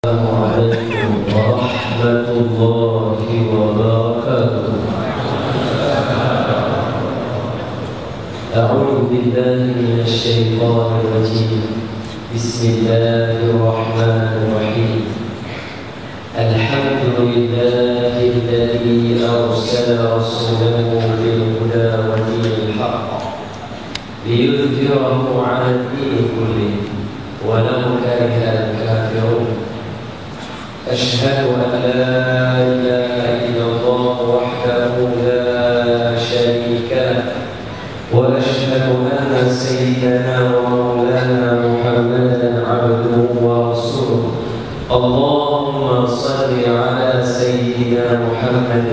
السلام عليكم ورحمة الله وبركاته. أعوذ بالله من الشيطان الرجيم. بسم الله الرحمن الرحيم. الحمد لله الذي أرسل رسوله بالهدى ودين الحق ليظهره على الدين كله ولو كره الكافرون. أشهد أن لا إله إلا الله وحده لا شريك له، وأشهد أن سيدنا ومولانا محمدا عبده ورسوله. اللهم صل على سيدنا محمد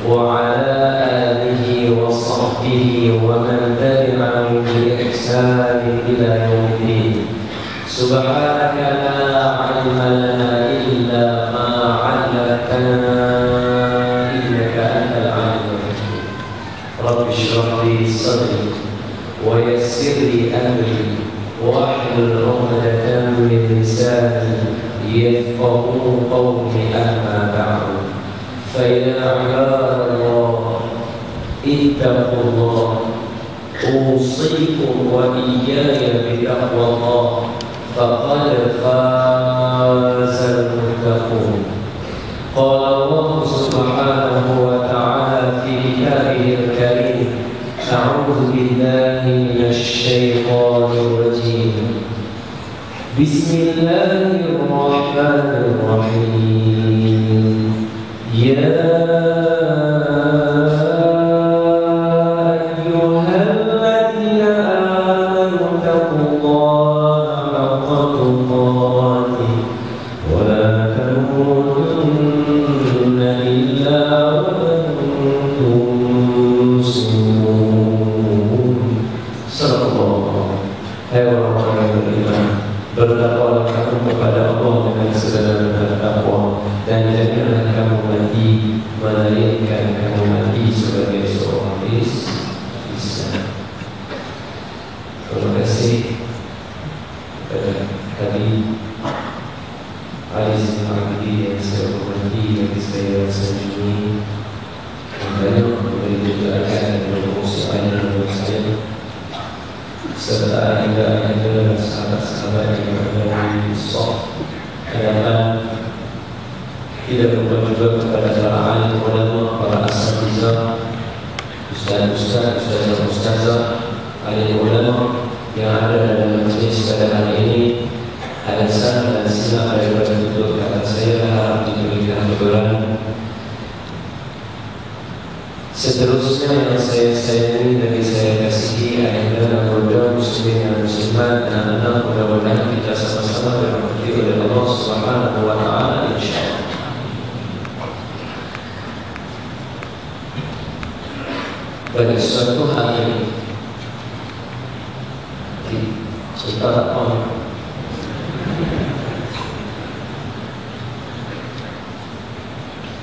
وعلى آله وصحبه ومن تبعهم بإحسان إلى يوم الدين. سبحانك لا علم لنا إلا ما علمتنا إنك أنت العليم الحكيم. رب اشرح لي صدري ويسر لي أمري واحلل عقدة من لساني يفقهوا قولي. أما بعد، فيا عباد الله اتقوا الله، أوصيكم وإياي بتقوى الله، فقد فاز المتقون. قال الله سبحانه وتعالى في كتابه الكريم: أعوذ بالله من الشيطان الرجيم. بسم الله الرحمن الرحيم. يا bertakwalah kamu kepada Allah dengan sebenar-benar takwa, dan janganlah kamu mati melainkan kamu mati sebagai seorang Islam. Terima kasih kepada kami Aziz Al-Abidi yang saya hormati, yang saya sanjungi, banyak memberi doakan dan berkongsi dengan saya, serta anda sahabat-sahabat yang berada di soft hadapan. Tidak lupa juga kepada para alim ulama, para asatizah, ustaz-ustazah, alim ulama yang ada dalam majlis pada hari ini. Alasan dan simak daripada tutur kata saya harap diberikan kebenaran. Seterusnya yang saya sayangi dan saya kasihi adalah anggota muslimin dan muslimat dan anak mudah-mudahan kita sama-sama dirahmati oleh Allah Subhanahu wa taala insyaallah. Pada suatu hari kita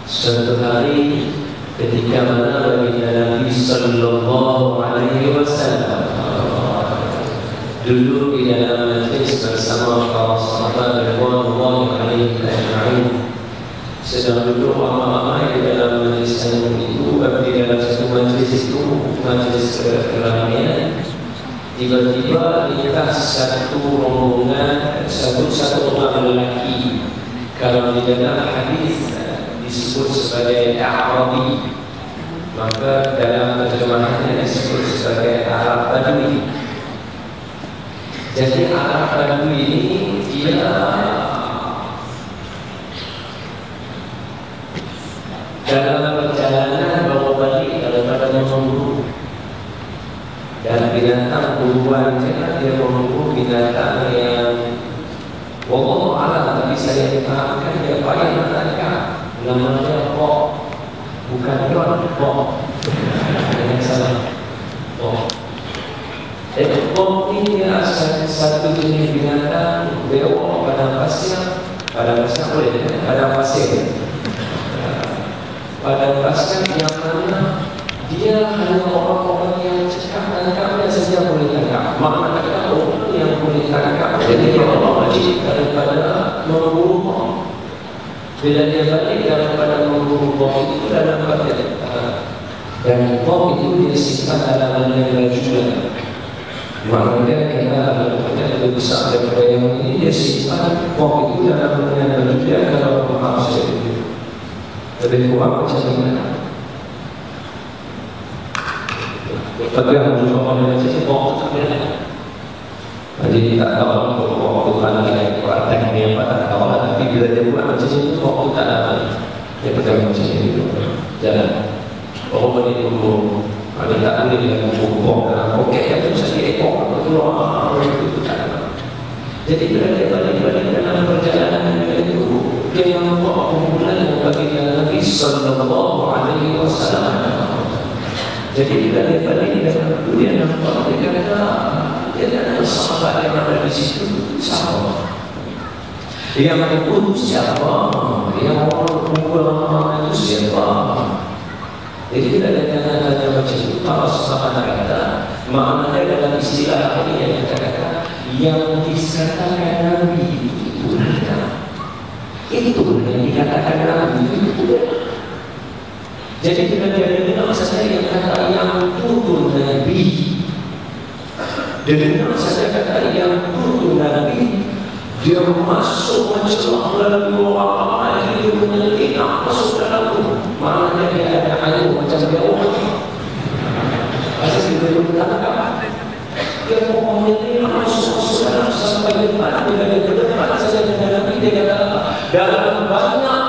suatu hari ketika mana baginda Nabi Sallallahu Alaihi Wasallam duduk di dalam majlis bersama para sahabat radhiyallahu alaihim ajma'in, sedang duduk ramai-ramai di dalam majlis itu, di dalam satu majlis itu, majlis keramaian. Tiba-tiba lintas satu rombongan, satu orang lelaki. Kalau di dalam hadis disebut sebagai Arabi, maka dalam terjemahannya disebut sebagai Arab Badui. Jadi Arab Badui ini dia dalam perjalanan bawa balik daripada memburu, dan binatang buruannya dia memburu binatang yang wallahu a'lam, tapi saya difahamkan dia payah menangkap. Namanya Bok, bukan Yon, Bok. Jangan salah, Bok. Bok ini dia satu jenis binatang bewok pada pasir, boleh, pada pasir. Pada pasir yang mana dia hanya orang-orang yang cekap tangkapnya saja boleh tangkap. Maknanya orang yang boleh tangkap, jadi Allah wajib daripada memburu Bila dia balik daripada memburu bom itu dalam badan, dan bom itu dia simpan dalam yang juga. Maknanya kita lebih besar daripada yang ini, dia simpan bom itu dalam yang juga. Kalau maaf saya lebih kurang macam mana? Tapi yang juga orang macam ni bom tak ada. Jadi tak tahu waktu mana yang praktek ni apa tak tahu, tapi bila dia buat macam ni waktu tak ada. Dia pegang macam ni jalan. Orang boleh dulu. Ada tak boleh dengan bom dalam poket yang tu sakit ekor keluar itu tak ada. Jadi bila dia balik dalam perjalanan itu, dia nampak kumpulan yang bagi Nabi Sallallahu Alaihi Wasallam. Jadi bila dia balik dalam itu, dia nampak dia kata dia ada sahabat yang ada di situ. Siapa? Yang itu siapa? Yang orang kumpul itu siapa? Jadi bila dia tanya macam itu, para sahabat kata, maknanya dalam istilah ini yang kita kata, yang dikatakan Nabi itu benar. Itu yang dikatakan Nabi itu benar. Jadi bila dia dengar saya yang kata yang turun Nabi, dia dengar saya kata yang turun Nabi, dia masuk mencelah lalu orang itu menyelinap masuk dalam tu. Maknanya dia ada air macam dia orang. Asal kita bertanya, dia mau menyelinap masuk dalam sampai depan. Bila dia berdepan saja dengan Nabi, dia kata dalam banyak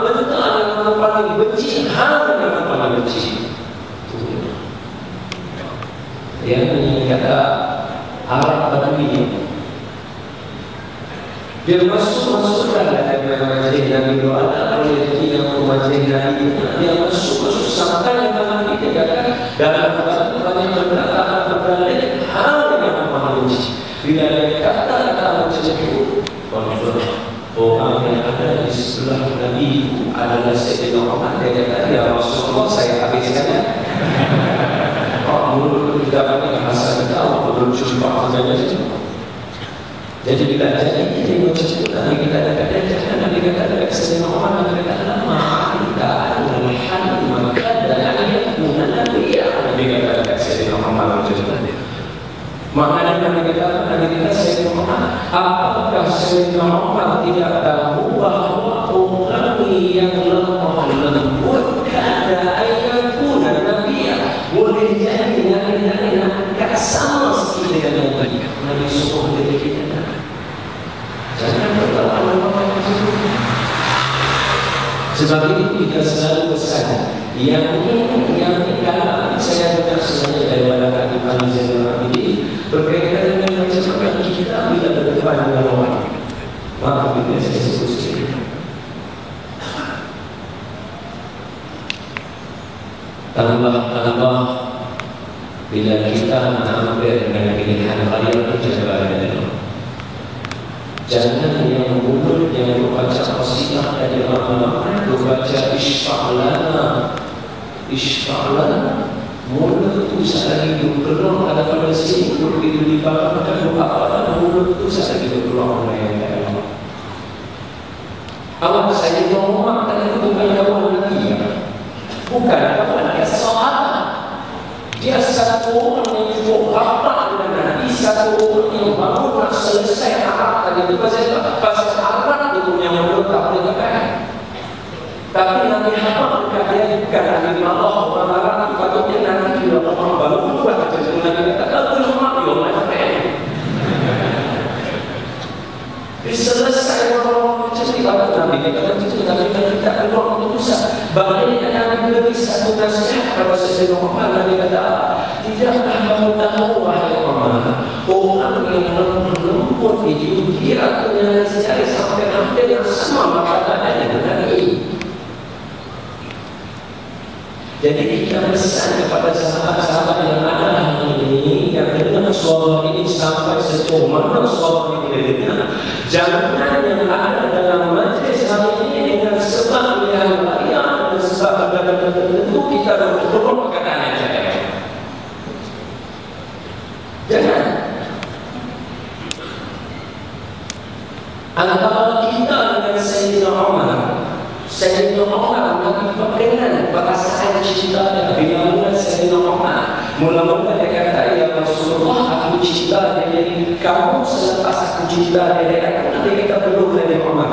benda yang paling benci, hal yang paling benci. Yang ini kata Arab Badui. Dia masuk dalam majlis Nabi doa oleh yang majlis Nabi. Dia masuk sampai dalam Nabi dia kata dalam banyak berbalik hal yang paling benci. Bila dia kata macam itu, orang yang ada di sebelah Nabi itu adalah Sayyidina Umar. Dia kata ya Rasulullah, saya habiskan. Mulut tidak banyak Hasan tahu belum jumpa saja itu. Jadi bila jadi dia macam itu, Nabi kita ada Nabi kata ada Sayyidina Umar, Nabi kata ma'ida al-hal maka dan ayatuna Nabi kata Sayyidina Umar macam itu. Maknanya Nabi kata Sayyidina Umar, apakah Sayyidina Umar tidak tahu bahawa orang yang lemah lembut kada ayatuna Nabi boleh jadi Nabi tak sama sekali dengan Nabi. Nabi suruh dia kita jangan berlawan-lawan itu. Sebab itu kita selalu bersadar yang dalam saya dengar sebenarnya daripada kaki Panizal Nabi berkaitan dengan macam kita bila berdepan dengan orang. Maaf bila saya sebut sekali. Tambah bila kita hampir dengan pilihan raya itu jangan jangan yang mulut yang membaca qasidah dari ulama membaca isfa'lana mulut itu sekali bergerak pada sini begitu di bawah pada doa mulut itu sekali bergerak oleh Allah. Awak saya ngomong tadi bukan kawan lagi, bukan kawan dia sahabat. Dia satu orang yang cukup rapat dengan Nabi, satu orang yang baru nak selesai Arab tadi. Pasal Arab itu yang mulut tak boleh pakai. Tapi Nabi Muhammad dia bukan Nabi Allah orang Arab. Patutnya Nabi juga orang baru buat macam itu. Nabi kata belum mati orang lain. Selesai orang macam ni Nabi kata itu Nabi tidak keluar keputusan. Baliknya Nabi beri satu nasihat kepada Sayyidina Umar. Nabi kata tidaklah kamu tahu wahai Umar, orang yang lembut itu dia punya sejarah sampai hampir yang sama maknanya dengan ini. Jadi kita pesan kepada sahabat-sahabat yang ada hari ini yang dengar suara ini sampai sejauh mana suara ini dengar. Jangan yang ada dalam majlis hari ini dengan sebab yang lain dan sebab tertentu kita berdoa perkataan yang jangan. Antara kita dengan Sayyidina Umar cinta dia. Bila mula Sayyidina Umar, mula-mula dia kata, ya Rasulullah, aku cinta dia. Jadi kamu selepas aku cinta dia, aku nanti kata belum dari Umar.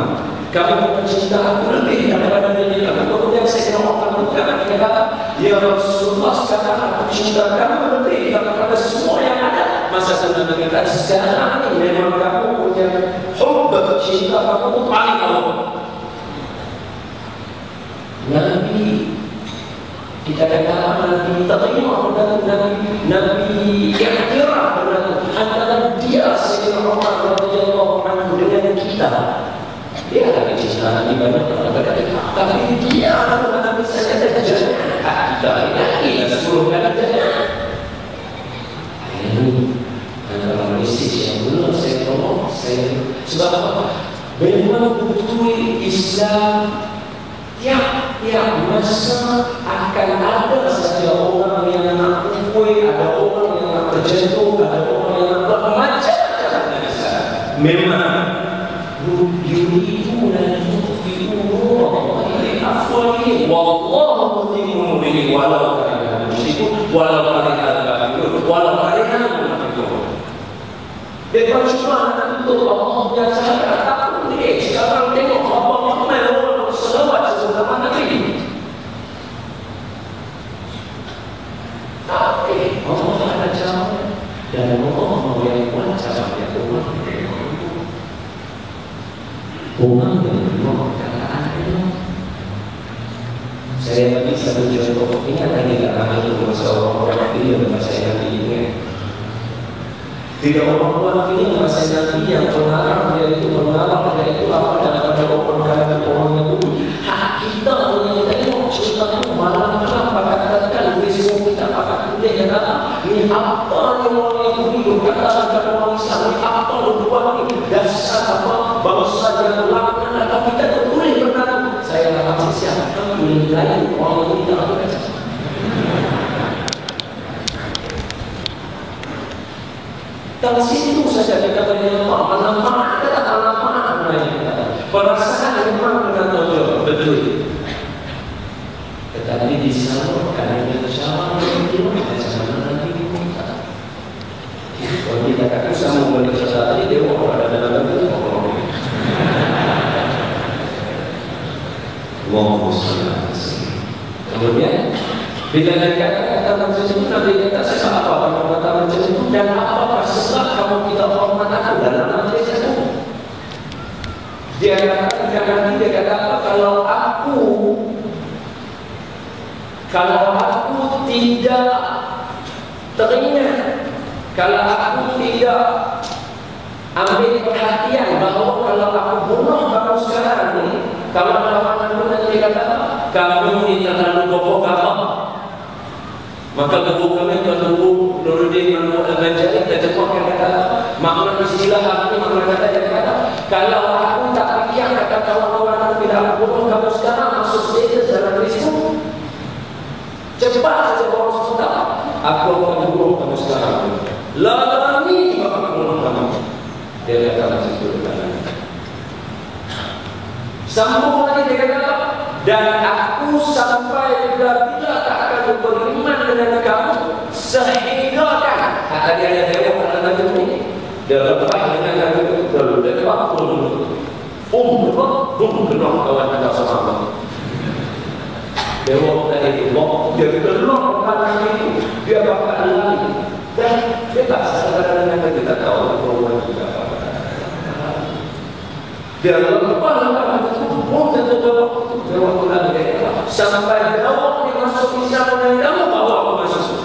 Kamu cinta aku lebih daripada dia. Kemudian Sayyidina Umar berkata, ya Rasulullah, sekarang aku cinta kamu lebih daripada semua yang ada. Masa Nabi kata, sekarang ini memang kamu punya hub, cinta kamu paling awal. Nabi kita kata Nabi terima dan Nabi iktiraf antara dia Sayyidina Umar radhiyallahu anhu dengan kita. Dia ada cinta Nabi banyak berkata, tapi dia Nabi saja ada kita ini 10 kali saja. Ini adalah mistis yang belum saya tolong sebab apa? Memang betul Islam tiap masa akan ada saja orang yang nak kue, ada orang yang nak terjatuh, ada orang yang nak bermacam-macam. Memang yuriduna yutfi'u nurallahi biafwahihim wallahu mutimmu nurihi walau karihal musyrikun walau karihal kafirun walau karihal munafiqun. Dia cuma nak tutup Allah yang saya tak boleh. Sekarang tengok apa ramai orang selawat sesama Nabi. Tapi Allah ada cara dan Allah mau yang wajar yang Umar dengan perkataan itu. Saya bagi satu contoh. Ini ada di dalam itu masa orang ini yang saya Nabi ini. Tidak orang ini masa Nabi yang pengarang dia itu mengarang dia itu apa daripada orang yang dulu. Hak kita punya tengok cerita itu malam kenapa katakan Islam kita pakai kulit yang kata ini apa yang orang yang dulu katakan orang Islam ini apa dua ini dasar apa bangsa yang lakukan atau kita boleh benar. Saya akan siapkan menilai orang ini tidak ada baca. Dari situ saja kita berdaya manfaat kata manfaat perasaan memang benar betul. Tetapi di sana karena kita sama itu sama nanti kita. Kalau kita katakan sama membaca tadi dia orang ada dalam itu orang. Kemudian bila dikatakan macam itu nanti kita sebab apa perbuatan macam itu dan apa sebab kamu kita hormat aku dalam majlis itu. Dia katakan dia kata apa kalau aku tidak teringat, kalau aku tidak ambil perhatian bahawa kalau aku bunuh kamu sekarang ni, kalau lawan aku nanti kata kamu ni terlalu bohong apa? Maka guru kami Tuan Guru Nuruddin Mahmud Al-Banjari terjemahkan kata makna istilah ini makna kata dia kata kalau aku tak fikir kata kawan-kawan aku bila aku bunuh kamu sekarang masuk status dalam Facebook cepat saja orang sesudah aku akan bunuh kamu sekarang lalani aku bunuh kamu. Dia kata macam itu sambung lagi dia kata dan aku sampai bila-bila tak akan beriman dengan kamu sehingga kan tadi ada dewa pada Nabi ini dia lepas dengan Nabi itu dulu dia lepas kenal kawan anda sama Allah dewa tadi itu dia kenal kawan Nabi itu dia bakal lari dan dia tak sadar dengan kita tahu perempuan juga dia lepas sampai jauh dia masuk Islam dan kamu bawa aku masuk.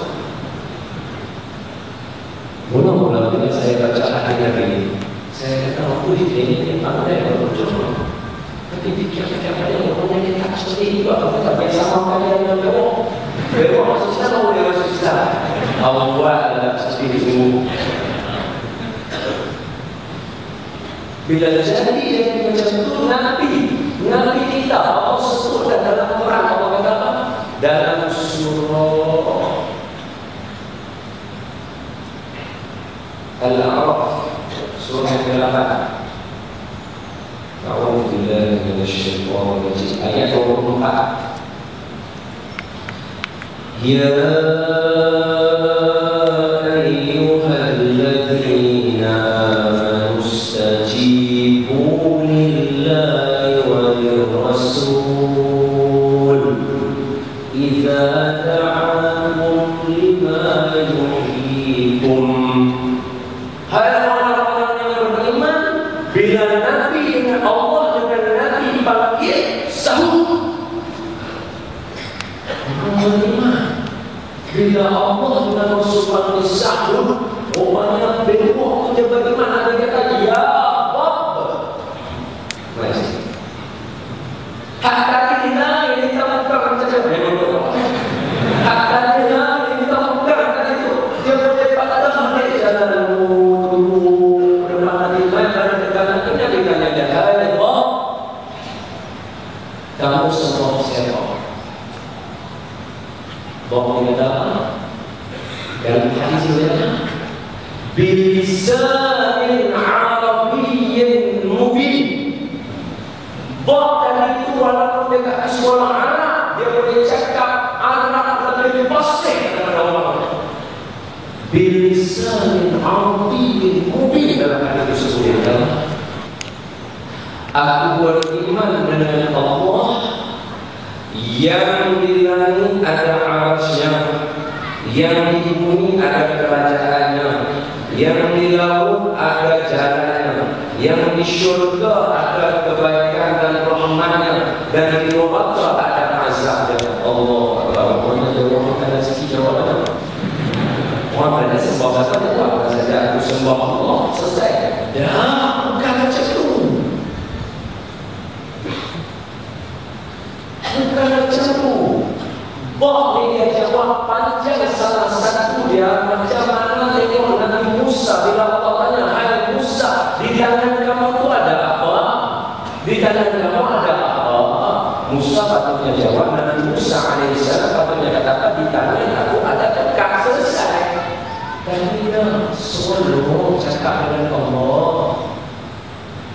Mula-mula bila saya baca ayat ini, saya kata, ini pandai berjumpa. Tapi fikir-fikir ada orang yang tak seperti itu, apa tak biasa makan yang berjumpa. Dia masuk Islam, dia masuk Islam. Allah buat dalam seperti itu. Bila jadi macam itu Nabi kita Allah sebutkan dalam Quran apa kata dalam surah Al-A'raf surah ke-8 A'udzu billahi minasyaitonir rajim ayat 24 Ya ayyuhalladzina amanu istajibu lillahi walir rasul idza da'akum lima yuhyikum. Hai orang-orang yang beriman, bila Nabi dengan Allah dengan Nabi dipanggil sahut. Beriman, bila Allah dengan Rasul panggil sahut, orangnya bengkok dia beriman. Ada kata ya Rabb. Masih. Hatta kita ini tak pernah cakap. Hatta kita ini tak pernah kata itu. Dia boleh patah sampai jalan dulu. Bermana di mana dengan kita dengan dia. Hai Rabb, kamu semua siapa? Bahawa kita dalam hadis ini bilisanin arabiyyin mubin. Bahkan itu walaupun dia tak sekolah Arab, dia boleh cakap Arab lebih fasih daripada orang. Bilisanin arabiyyin mubin dalam hadis tersebut. Aku beriman dengan Allah yang di langit ada arasy-Nya, yang di bumi ada kerajaannya, yang di laut ada jalannya, yang di syurga ada kebaikan dan rahmatnya, dan di neraka ada azabnya. Allah Akbar. Jawab kita sikit jawapan. Orang pada sembah bahasa Allah saja. Aku sembah Allah selesai. Dah, bukan macam tu. Bukan macam tu. Bah dia jawab panjang. Salah satu dia macam mana tengok Nabi Musa bila Allah tanya, hai Musa, di tangan kamu tu ada apa? Di tangan kamu ada apa? Musa patutnya jawab, Nabi Musa alaihissalam patutnya katakan, di tangan aku ada tekak, selesai. Dan dia selalu cakap dengan Allah,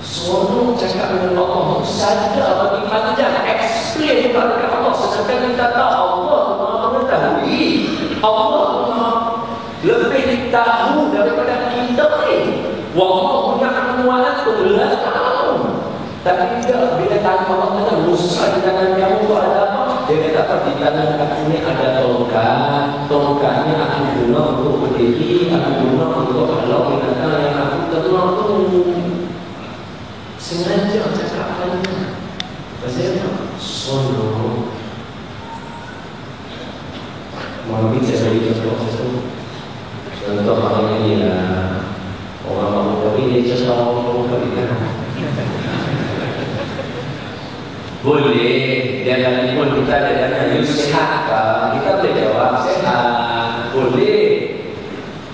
selalu cakap dengan Allah, saja bagi panjang, explain kepada Allah. Sedangkan kita tahu Allah Maha mengetahui, Allah Maha lebih tahu daripada kita ni. Wallahu ya'lamu wa antum la ta'lamun. Tapi tidak, bila tanya Allah kata Musa di tangan kamu tu ada apa? Dia kata di tangan aku ni ada tongkat. Tongkatnya aku guna untuk berdiri, aku guna untuk halau binatang yang aku kenal tu. Sengaja cakap banyak. Pasal apa? Solo. Mungkin saya beri contoh satu. Contoh orang ini lah. Orang mahu kami dia cakap orang kami kan. Boleh. Dia kali pun kita ada dana. You sehat kah? Kita boleh jawab sehat. Boleh.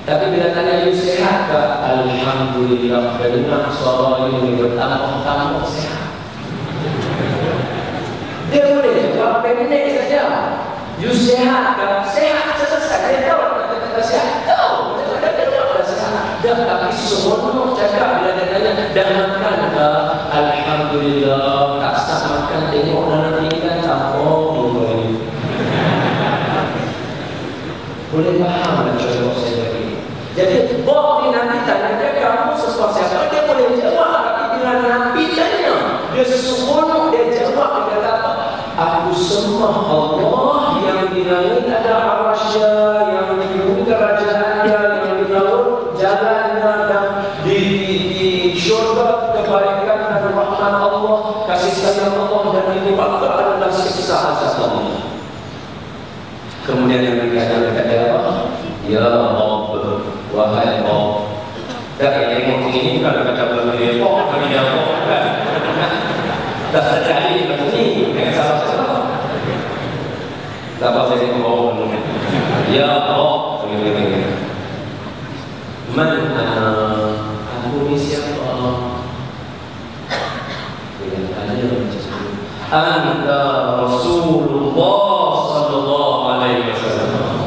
Tapi bila tanya you sehat kah? Alhamdulillah. Dengar suara you bertambah-tambah sehat. Dia boleh jawab pendek saja. You sehat kan? Sehat selesai. Dia tahu kata sehat. Tahu. Dia tahu sehat. Dah tapi semua cakap bila dia tanya dah makan ke? Alhamdulillah. Tak sah makan. Tengok dalam tingkat campur. Boleh faham tak contoh saya tadi? Jadi Bob ni nanti tanya dia, kamu sesuatu siapa? Dia boleh jawab. Tapi bila Nabi tanya, dia sesungguhnya dia jawab. Dia kata apa? Aku sembah Allah yang di langit ada arasy-Nya, yang di bumi kerajaannya, yang di laut jalannya, dan di syurga kebaikan dan rahmat Allah, kasih sayang Allah, dan di neraka adalah siksa azab Allah. Kemudian yang dikatakan kepada apa? Ya Rabb, wahai Rabb. Dan yang ini bukan kata bagi Rabb, bagi Rabb kan. Dah terjadi macam ni, yang salah-salah. Tak apa saya ngomong. Ya Rabb, mana aku ni siapa? Dia tanya macam tu. Anta Rasulullah sallallahu alaihi wasallam.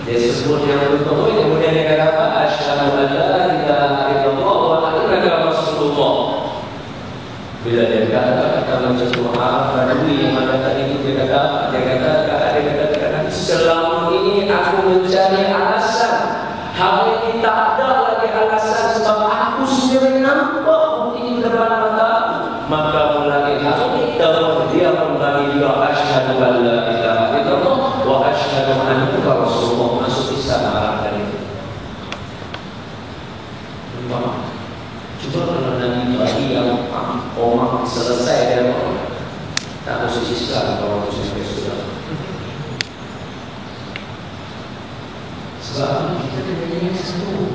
Dia sebut yang betul, kemudian dia kata apa? Asyhadu an la ilaha illallah wa annaka Rasulullah. Bila dia kata macam tu, Badui yang mana tadi itu dia kata mencari alasan. Hari ini tak ada lagi alasan sebab aku sendiri nampak bukti di depan mata. Maka mulai hari ini dia membagi dia asyhadu an la ilaha illallah wa asyhadu annaka rasulullah, masuk Islam arahkan itu. Coba kalau nanti bagi yang orang selesai dan tak masuk Islam kalau masuk Islam. Sebab kita kena satu.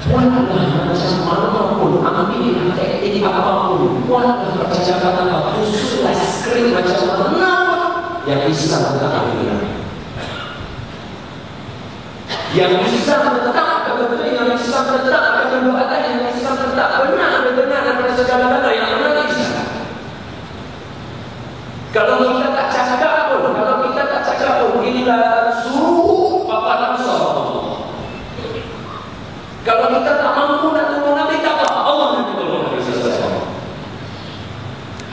Walau macam mana pun, ambil teknik apapun, walau percakapan apa, khususlah skrip macam mana, yang Islam tetap ambil. Yang Islam tetap betul, yang Islam tetap akan berdoakan, yang Islam tetap benar dalam segala-galanya yang benar Islam. Kalau kita tak cakap pun, inilah suruh Papa Nasr. Kalau kita tak mampu nak tolong Nabi, tak apa, Allah nanti tolong Nabi SAW.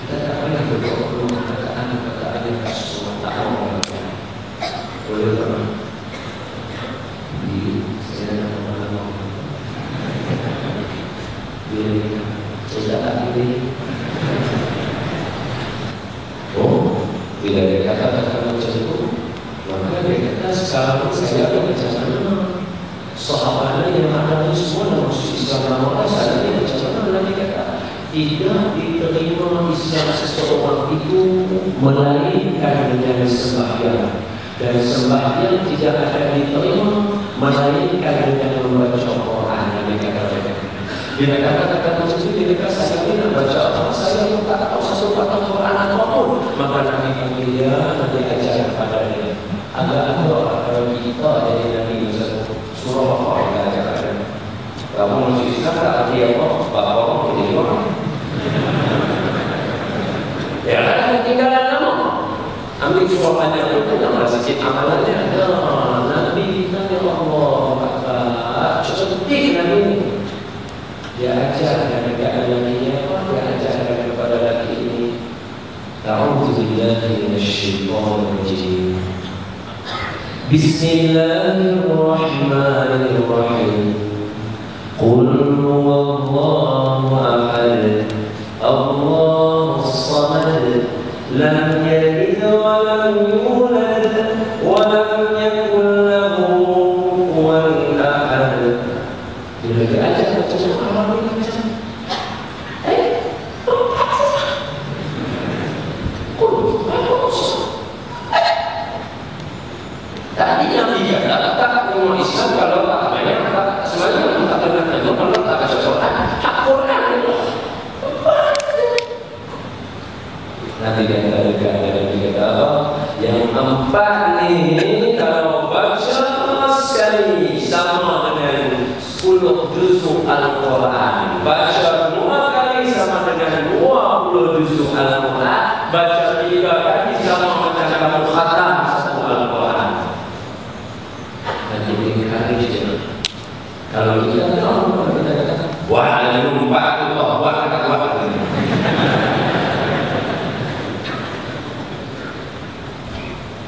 Kita tak pernah berdoa perkataan yang Rasulullah tak mau. Boleh tak? Saya nak malam. Saya tak pilih. Oh, bila dia kata-kata macam itu, maka dia kata sekarang saya akan macam mana? Sahabat yang ada ini semua dalam Islam orang saya macam mana Nabi kata tidak diterima Islam seseorang itu melainkan dengan sembahyang, dan sembahyang tidak akan diterima melainkan dengan membaca Quran. Nabi kata bila kata-kata macam itu dia kata saya tidak baca apa, saya pun tak tahu satu kata Quran apapun, maka Nabi panggil dia, Nabi ajar kepada dia agar kalau kita jadi Nabi surah apa yang kita ajarkan. Kamu masuk Islam tak arti apa? Bapak jadi orang. Ya kan tinggalan nama. Ambil surah banyak itu nama sikit amalannya. Nabi Allah kata cantik Nabi ini. Dia ajar kepada lelaki apa? Dia ajar kepada lelaki ini. A'udzu billahi minasyaitonir rajim. Bismillahirrahmanirrahim. Qul huwallahu ahad, Allahus samad, lam yalid wa lam yulad wa lam yakul lahu kufuwan ahad. Dia ajar macam mana ini macam? Tadi yang dia tak umur Islam kalau tak banyak tak semuanya tak pernah tengok kalau tak baca Quran. Hak Quran itu. Nanti dia kata apa? Yang empat ini kalau baca sekali sama dengan 10 juzuk Al-Quran. Baca 2 kali sama dengan 20 juzuk Al-Quran. Baca 3 kali sama macam kamu khatam satu Al-Quran. Kalau kita tahu, kita kata, wah ada lupa, wah kata wah.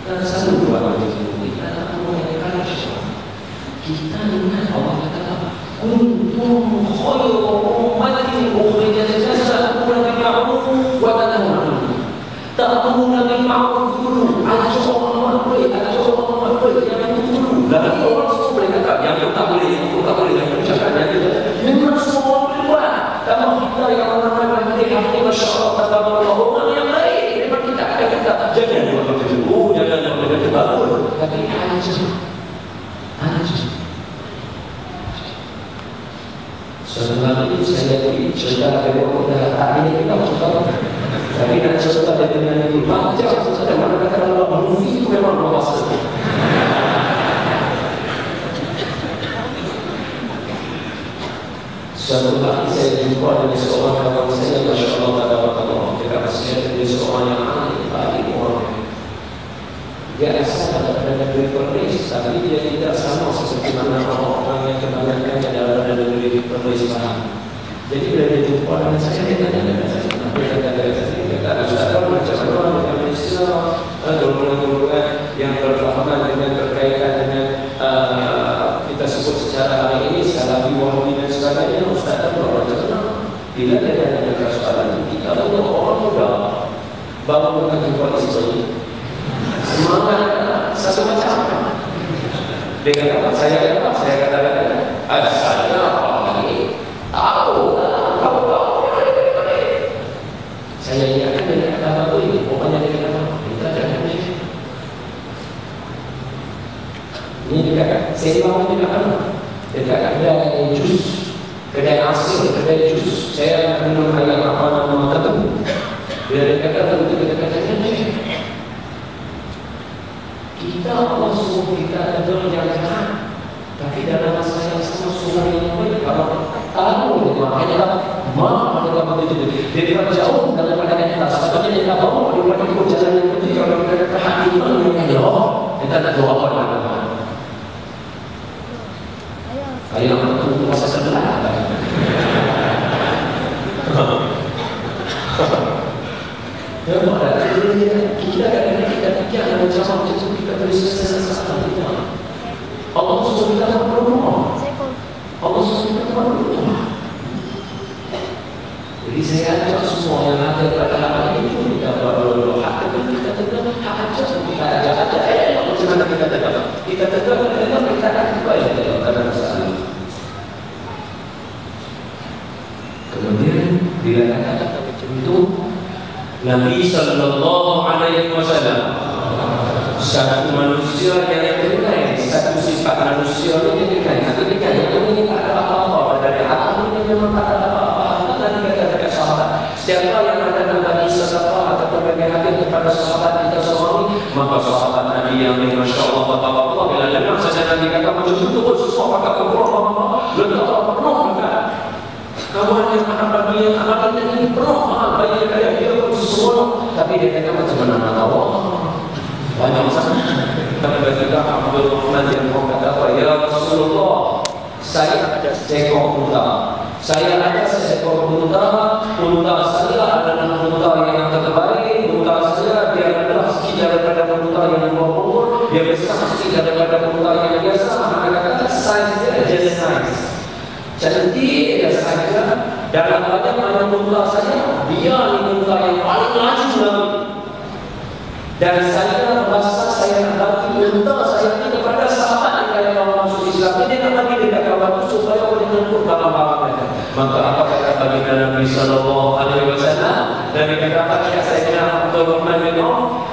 Dan selalu buat macam itu. Kita tak mau yang kalau kita ingat Allah kata apa? Kuntum khairu ummatin ukhrijat lin-nas ta'muruna bil ma'ruf wa tanhauna 'anil munkar. Ta'muruna bil ma'ruf dulu, ajak orang baik, yang itu dulu. Dan orang semua boleh kata yang tak boleh, tak boleh yang ucapkan yang itu. Memang semua boleh buat. Kalau kita yang orang-orang hati masya-Allah tabarakallah orang yang baik, memang kita akan kata jangan buat macam itu, jangan buat macam itu. Tapi aja. Sebenarnya itu saya jadi cerita dari orang tak ini kita tahu. Tapi nak cerita dari dunia ini baca saja mana kata Allah movie itu memang luas. Suatu hari saya jumpa dengan seorang kawan saya, Masya Allah, tabarakallah. Dia kata saya dia seorang yang alim, baik orang. Dia asal ada negeri Perlis, tapi dia tidak sama seperti mana orang yang kebanyakan adalah ada negeri Perlis paham. Jadi bila dia jumpa dengan saya, dia tanya dengan saya. Dia kata, Ustaz, macam mana orang Islam, golongan-golongan yang berfahaman dengan lagi buat istri. Semangat satu macam. Dia kata, saya kata, saya apa ini? Tahu. Saya ingatkan dia kata apa ini? Pokoknya dia kata, kita jangan ini. Ini dia kata, saya bawa dia kata, dia kata, kedai jus, kedai asin, kedai jus. Saya minum air apa nama tertentu. Dia kata, kita katanya, kita Allah suruh kita adalah yang jahat, tapi dalam masa yang sama suruh yang baik. Kalau tahu makanya maaf mereka begitu. Dia tidak jauh daripada kita. Sebabnya dia tak tahu dia buat ikut jalan yang betul. Kalau kita kata hati iman yang Allah, kita tak doa apa. Saya nak tunggu masa sebelah. Ya Allah, kita kadang-kadang kita fikir macam kita boleh selesai kita. Allah suruh kita berdoa. Allah suruh kita berdoa. Jadi saya ajak semua yang ada pada hari ini kita berdoa. Hak kita tegak, hak aja kita ajak. Macam mana kita tegak? Kita tegak kita akan baik dalam masalah. Kemudian bila kata macam itu, Nabi sallallahu alaihi wasallam satu manusia yang terkenal, satu sifat manusia yang terkenal. Ketika ini tak ada apa-apa dari hati ini memang tak ada apa-apa. Dan kata sahabat, siapa yang ada berbagi sedekah atau berbagi hadiah kepada sahabat kita semua ini, maka sahabat Nabi yang ini masya Allah bapak-bapak bila dengar saja Nabi kata macam itu sesuatu kata Allah letak penuh dekat. Kawan yang akan bagi yang akan ini penuh bagi kaya dia pun semua, tapi dia kata macam mana tahu banyak sangat. Kata juga Abdul Rahman yang berkata apa, ya Rasulullah, saya ada seekor unta. Saya ada seekor unta. Unta saya adalah unta yang terbaik. Unta saya dia adalah sikit daripada unta yang berumur. Dia besar sikit daripada unta yang biasa. Maka kata saiz dia just saiz. Cantik saja dalam banyak unta saya, dia ini unta yang paling laju lagi. Dan saya merasa saya nak bagi unta saya ini kepada sahabat yang kalau masuk Islam ini nak bagi dekat kawan itu supaya boleh menyebut barang-barang mereka. Maka apa kata baginda Nabi sallallahu alaihi wasallam? Nabi kata apa? Saya kena Abdul Rahman bin Auf.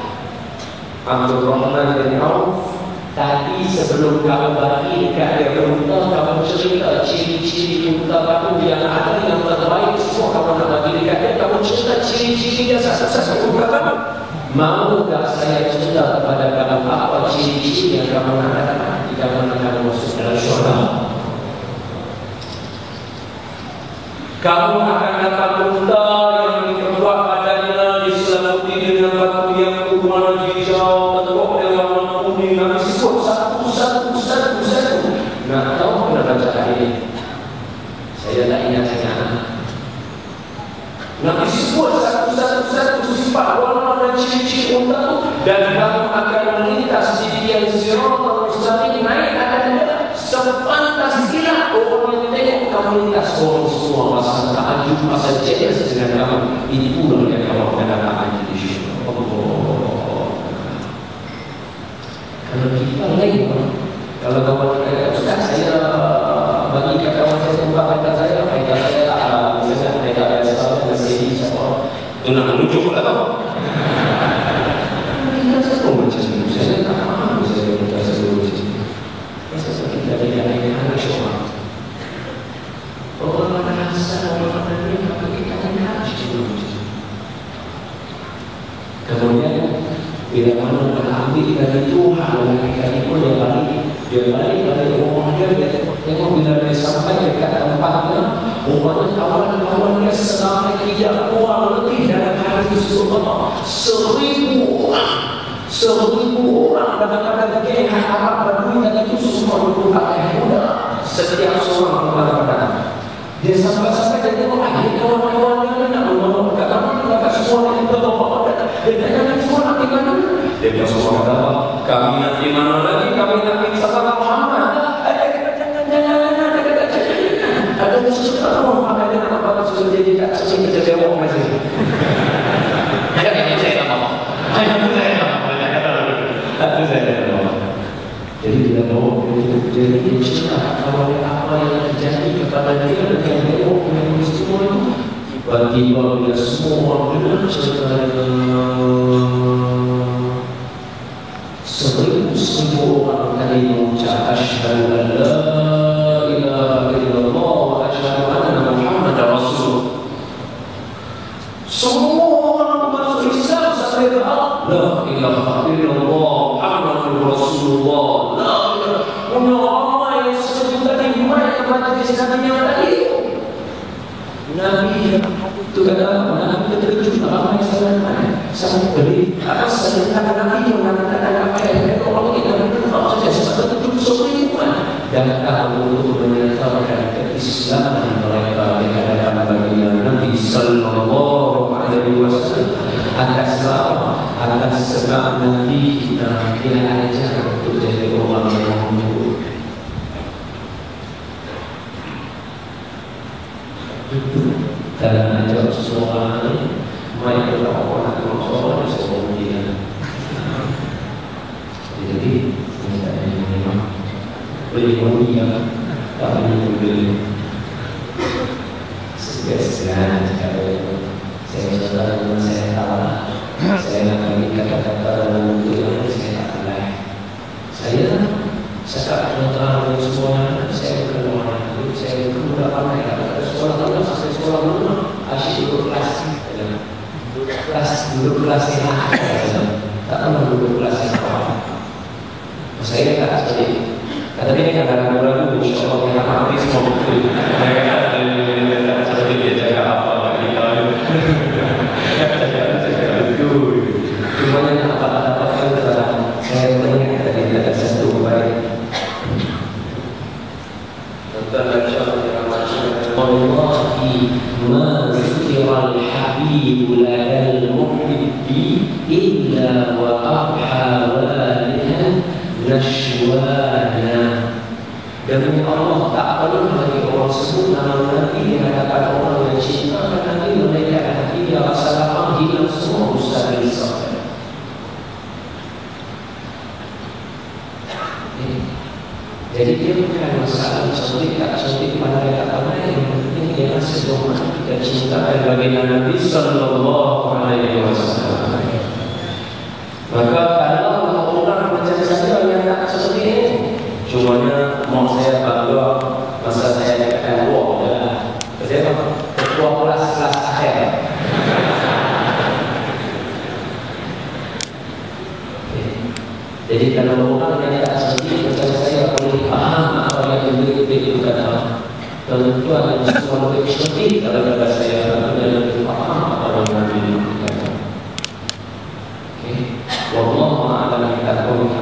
Abdul Rahman bin Auf, tadi sebelum kamu bagi dekat dia unta, kamu cerita ciri-ciri unta kamu yang ada yang terbaik semua kamu nak bagi dekat dia. Kamu cerita ciri-ciri dia satu-satu unta kamu. Maukah saya cerita kepada kamu apa ciri-ciri yang kamu nak dapat jika kamu akan masuk dalam syurga? Kamu akan dapat unta yang diperbuat padanya diselimuti dengan batu yang berwarna hijau, teruk dengan warna kuning. Nabi sebut satu. Nak tahu mana baca hari ini? Saya tak ingat sangat. Nabi sebut satu sifat warna dan ciri-ciri unta itu, dan kamu akan melintas di yang siratal mustaqim, naik akan ada sepantas kilat orang yang tengok kamu lintas. Orang semua pasal takjub, pasal jelas dengan kamu. Ini pula yang kamu akan dapat di syurga. Allah. Kalau kita lain, kalau kawan kita sudah saya bagi kawan saya ungkapkan saya, mereka saya misalnya mereka saya masih siapa itu nak menunjuk lah tahu. Kita semua macam itu. Saya tak faham saya kita semua macam itu. Masa kita tidak ada yang anak semua. Orang rasa orang ini apa kita nak cakap. Kemudian bila mana kita ambil dari Tuhan dan kita pun dia balik dari rumah dia tengok bila dia sampai dekat tempatnya, rupanya kawan-kawan dia sampai 3 orang lebih dalam hari Rasulullah. 1000 orang kadang-kadang geng Arab Badui dan itu semua berbuka muda. Setiap seorang kadang-kadang dia sampai-sampai dia tengok kawan-kawan dia nak menolong kadang-kadang semua yang berbawa dia tanya semua nak di mana? Dia bilang semua kata apa? Kami nak di mana lagi? Kami nak di Sahabat Muhammad. Jangan. Ada sesuatu orang pakai dia nak apa? Sudah jadi tak sini kerja orang masih. Ada yang saya tak mau. Jadi dia mau jadi cerita kalau apa yang terjadi kepada dia dan yang dia mau semua itu tiba-tiba bila semua benar ceritanya 1000 orang tadi mengucap asyhadu an la ilaha illallah wa asyhadu anna Muhammadar Rasulullah. Semua orang masuk Islam sampai ke la ilaha illallah Muhammadur Rasulullah. La ilaha punya orang yang sebut tadi gimana kepada kesaksiannya tadi. Nabi itu kata Nabi terkejut apa yang saya beri atas sebentar Nabi yang mengatakan apa yang orang tidak tahu saja sebab itu semua dan kamu untuk menyatakan keislaman mereka di hadapan baginda Nabi sallallahu alaihi wasallam atas sebab Nabi kita diajar untuk jadi orang yang mulia. Dalam ajar semua mereka orang yang semua dia. Jadi ini memang beli mulia, tapi beli segala saya tahu, saya nak bagi kata-kata dalam bentuk yang saya tak tahu. Saya sekarang mengenal semua, saya bukan orang itu, saya bukan ramai kata sekolah mana, sampai sekolah mana, asyik duduk kelas yang tak tahu duduk kelas yang awal. Saya tak seperti kata dia kadang-kadang ragu, insyaAllah yang habis semua betul. Mereka ada seperti dia jaga apa bagi kita. Betul. Cuma yang apa-apa adalah saya melihat tadi ada satu baik. Wallahi ma zikral habib ladal muhibbi illa wa abha walihan nashwana. Demi Allah tak perlu bagi orang sebut nama Nabi di hadapan orang yang cinta Nabi mereka hati dia rasa lapang hilang semua Ustaz Isa. Jadi dia bukan masalah cantik tak cantik mana yang tak mana yang penting dia sejauh mana kita cinta baginda Nabi sallallahu alaihi wasallam. Maka kalau orang macam saya yang tak seperti ini, cumanya mau saya bangga masa saya katakan ketua adalah saya ketua kelas akhir. Jadi kalau orang yang tak seperti macam saya boleh faham apa yang diberi kata tentu ada sesuatu yang seperti kalau kata saya dalam faham apa yang diberi kata. Wallahu a'lam bishawab.